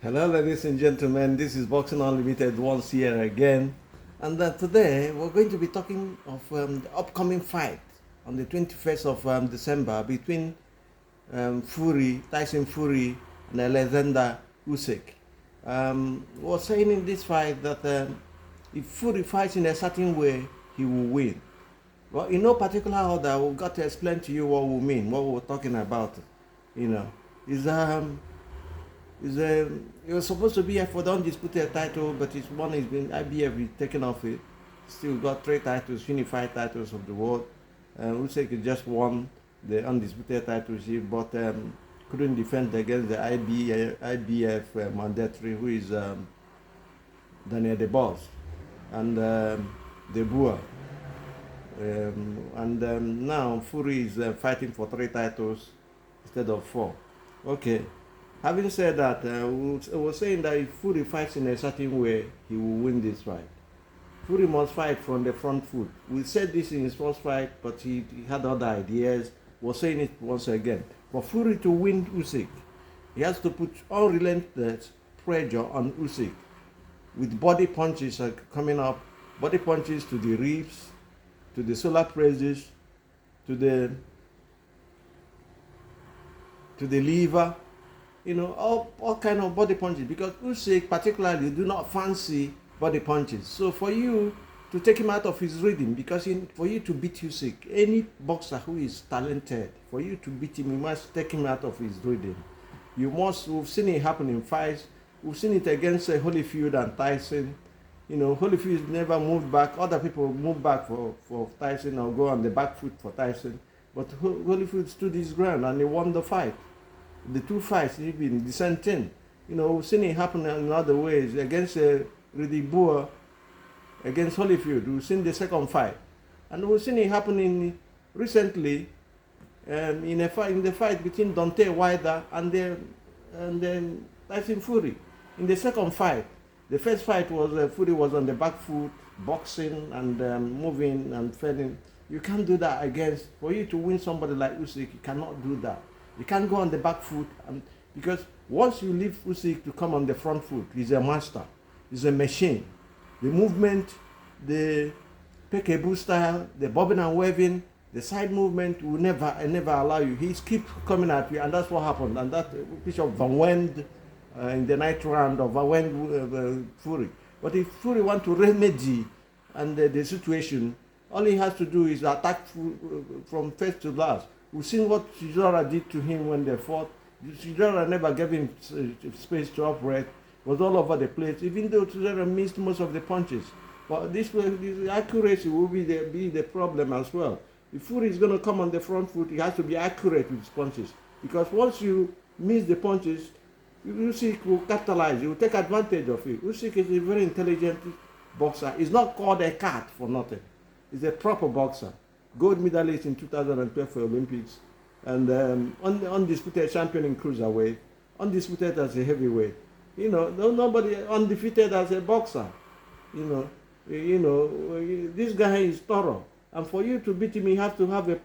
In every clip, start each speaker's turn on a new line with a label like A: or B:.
A: Hello, ladies and gentlemen. This is Boxing Unlimited once here again, and today we're going to be talking of the upcoming fight on the 21st of December between Tyson Fury, and Alexander Usyk. We're saying in this fight that if Fury fights in a certain way, he will win. Well, in no particular order, we've got to explain to you what we mean, what we're talking about. You know, is it was supposed to be for the undisputed title, but it's one has been IBF taken off it. Still got 3 titles, unified titles of the world. Usyk just won the undisputed titleship, but couldn't defend against the IBF mandatory, who is Daniel De Boss and De Boer. Now Fury is fighting for 3 titles instead of 4. Okay. Having said that, we're saying that if Fury fights in a certain way, he will win this fight. Fury must fight from the front foot. We said this in his first fight, but he had other ideas. We're saying it once again. For Fury to win Usyk, he has to put unrelentless pressure on Usyk, with body punches coming up, body punches to the ribs, to the solar plexus, to the liver. All kind of body punches, because Usyk particularly do not fancy body punches. So for you to take him out of his rhythm, because for you to beat Usyk, any boxer who is talented, for you to beat him, you must take him out of his rhythm. We've seen it happen in fights. We've seen it against Holyfield and Tyson. Holyfield never moved back. Other people moved back for Tyson or go on the back foot for Tyson. But Holyfield stood his ground and he won the fight. The 2 fights, even the same thing. We've seen it happen in other ways against Rudy Boer, against Holyfield. We've seen the second fight, and we've seen it happening recently in the fight between Deontay Wilder and then Tyson Fury. In the second fight, the first fight was Fury was on the back foot, boxing and moving and fending. You can't do that for you to win somebody like Usyk. You cannot do that. You can't go on the back foot, because once you leave Usyk to come on the front foot, he's a master. He's a machine. The movement, the peekaboo style, the bobbing and waving, the side movement will never allow you. He keeps coming at you, and that's what happened. And that Bishop Van Wend in the 9th round of Van Wend Fury. But if Fury want to remedy and the situation, all he has to do is attack from first to last. We've seen what Chisora did to him when they fought. Chisora never gave him space to operate. Was all over the place, even though Chisora missed most of the punches. But this accuracy will be the problem as well. If Fury is going to come on the front foot, he has to be accurate with his punches. Because once you miss the punches, Usyk will capitalize. He will take advantage of it. Usyk is a very intelligent boxer. He's not called a cat for nothing. He's a proper boxer. Gold medalist in 2012 for Olympics, and undisputed champion in cruiserweight, undisputed as a heavyweight. Nobody undefeated as a boxer. This guy is thorough, and for you to beat him, you have to have a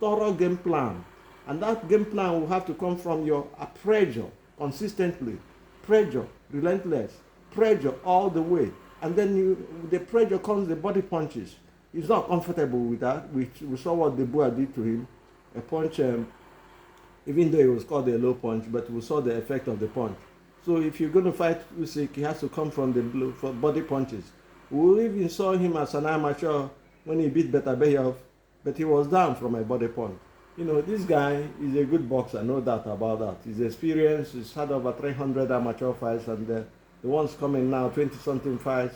A: thorough game plan, and that game plan will have to come from your pressure consistently, pressure, relentless, pressure all the way, and then the pressure comes the body punches. He's not comfortable with that. We saw what De Boer did to him. A punch, even though it was called a low punch, but we saw the effect of the punch. So if you're going to fight Usyk, he has to come from the body punches. We even saw him as an amateur when he beat Beterbiev, but he was down from a body punch. This guy is a good boxer, no doubt about that. He's experienced. He's had over 300 amateur fights, and the ones coming now, 20-something fights,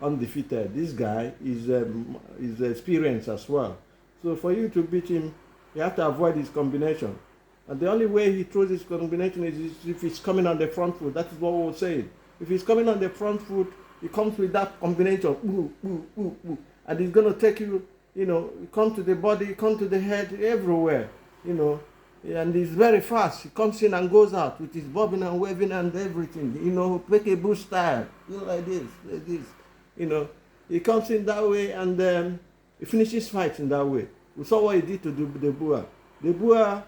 A: undefeated. This guy is experienced as well. So for you to beat him, you have to avoid his combination. And the only way he throws his combination is if he's coming on the front foot. That is what we're saying. If he's coming on the front foot, he comes with that combination, and he's going to take you, come to the body, come to the head, everywhere, and he's very fast. He comes in and goes out with his bobbing and waving and everything, peekaboo style, like this. He comes in that way, and he finishes fights in that way. We saw what he did to De Boer. De Boer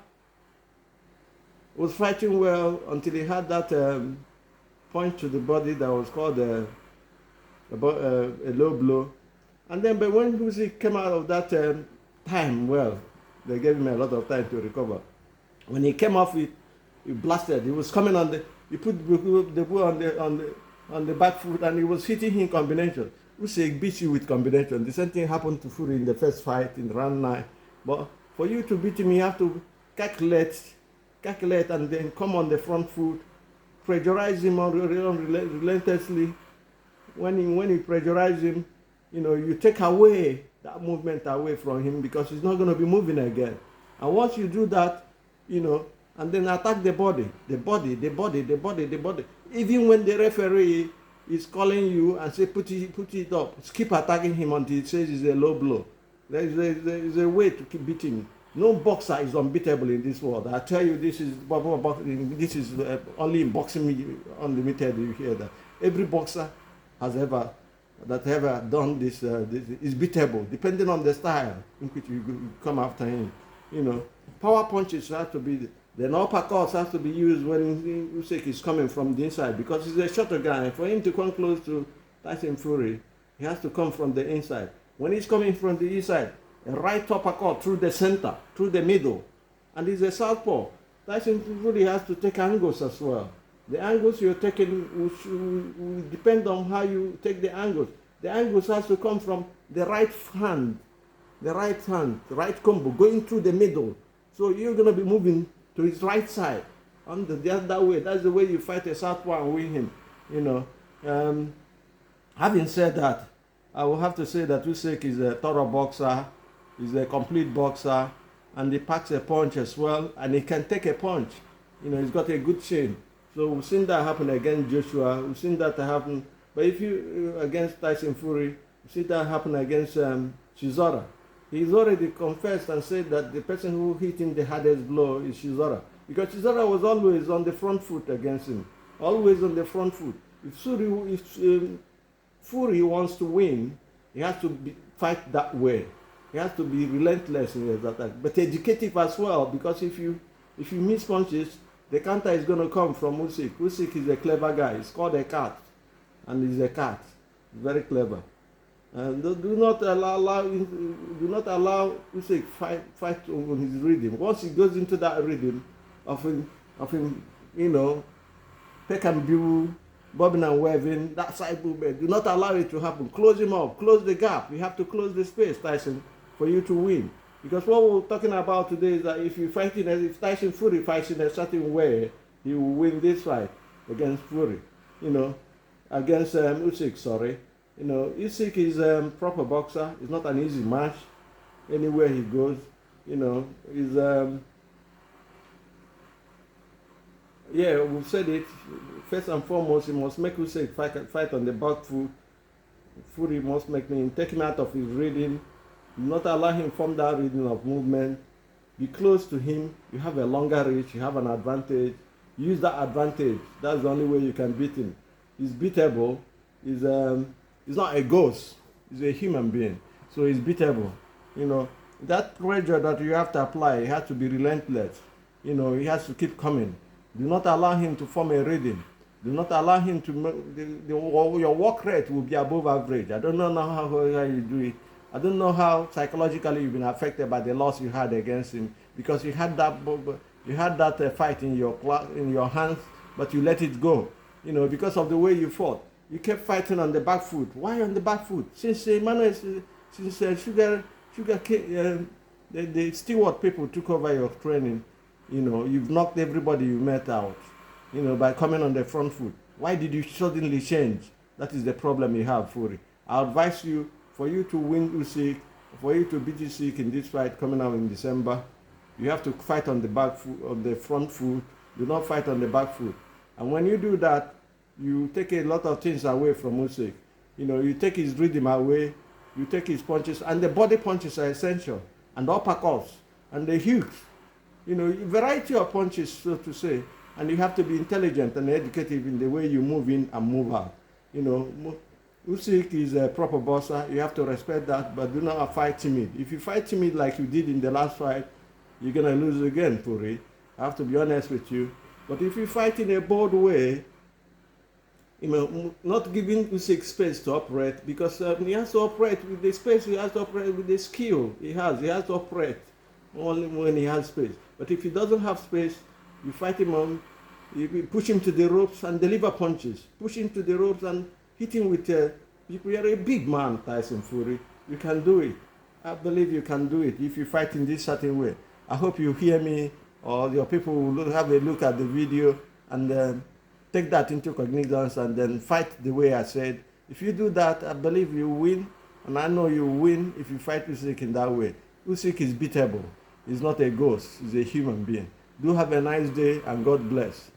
A: was fighting well until he had that punch to the body that was called a low blow. And then, but when Usyk came out of that time, well, they gave him a lot of time to recover. When he came off it, he blasted. He was coming on the, he put the boot on the back foot, and he was hitting him combination. Usyk beat you with combination. The same thing happened to Fury in the first fight in round 9. But for you to beat him, you have to calculate, and then come on the front foot, pressurize him relentlessly. When you pressurize him, you take away that movement away from him, because he's not going to be moving again. And once you do that, and then attack the body. Even when the referee is calling you and say put it up, keep attacking him until he says it's a low blow. There's a way to keep beating. No boxer is unbeatable in this world. I tell you, this is only in Boxing Unlimited you hear that. Every boxer has ever done this is beatable, depending on the style in which you come after him. Power punches have to be, then uppercuts have to be used when Usyk is coming from the inside, because he's a shorter guy. For him to come close to Tyson Fury, he has to come from the inside. When he's coming from the inside, a right uppercut through the center, through the middle, and he's a southpaw. Tyson Fury has to take angles as well. The angles you're taking will depend on how you take the angles. The angles has to come from the right hand, the right combo, going through the middle. So you're going to be moving to his right side. That way, that's the way you fight a southpaw and win him. Having said that, I will have to say that Usyk is a thorough boxer, he's a complete boxer, and he packs a punch as well, and he can take a punch. He's got a good chin. So we've seen that happen against Joshua, we've seen that happen, but if you, against Tyson Fury, we've seen that happen against Chisora. He's already confessed and said that the person who hit him the hardest blow is Chisora, because Chisora was always on the front foot against him, always on the front foot. If Fury wants to win, he has to fight that way. He has to be relentless in his attack, but educative as well, because if you miss punches, the counter is going to come from Usyk. Usyk is a clever guy. He's called a cat, and he's a cat. Very clever. And do not allow Usyk fight on his rhythm. Once he goes into that rhythm of him, peck and view, bobbing and waving, that side movement, do not allow it to happen. Close him up. Close the gap. You have to close the space, Tyson, for you to win. Because what we're talking about today is that if Tyson Fury fights in a certain way, he will win this fight against Fury, against Usyk, sorry. Usyk is a proper boxer. It's not an easy match anywhere he goes. He's we've said it. First and foremost, he must make Usyk fight on the back foot. Fury must take him out of his reading. Not allow him form that rhythm of movement. Be close to him. You have a longer reach. You have an advantage. Use that advantage. That's the only way you can beat him. He's beatable. He's not a ghost. He's a human being. So he's beatable. That pressure that you have to apply, it has to be relentless. He has to keep coming. Do not allow him to form a rhythm. Do not allow him to. Your work rate will be above average. I don't know how you do it. I don't know how psychologically you've been affected by the loss you had against him, because you had that fight in your hands, but you let it go. Because of the way you fought, you kept fighting on the back foot. Why on the back foot? Since Sugar, the steward people took over your training, you've knocked everybody you met out, by coming on the front foot. Why did you suddenly change? That is the problem you have, Fury. I advise you, for you to win Usyk, for you to beat Usyk in this fight coming out in December, you have to fight on the back foot, on the front foot. Do not fight on the back foot. And when you do that, you take a lot of things away from Usyk. You take his rhythm away, you take his punches, and the body punches are essential, and the uppercuts, and the hooks. Variety of punches, so to say, and you have to be intelligent and educative in the way you move in and move out. Usyk is a proper boxer. You have to respect that, but do not fight timid. If you fight timid like you did in the last fight, you're going to lose again, Fury. I have to be honest with you. But if you fight in a bold way, not giving Usyk space to operate, because he has to operate with the space, he has to operate with the skill he has to operate only when he has space. But if he doesn't have space, you fight him on, you push him to the ropes and deliver punches, push him to the ropes and hit him with you are a big man, Tyson Fury. You can do it. I believe you can do it if you fight in this certain way. I hope you hear me, or your people will have a look at the video and take that into cognizance and then fight the way I said. If you do that, I believe you win, and I know you win if you fight Usyk in that way. Usyk is beatable. He's not a ghost. He's a human being. Do have a nice day, and God bless.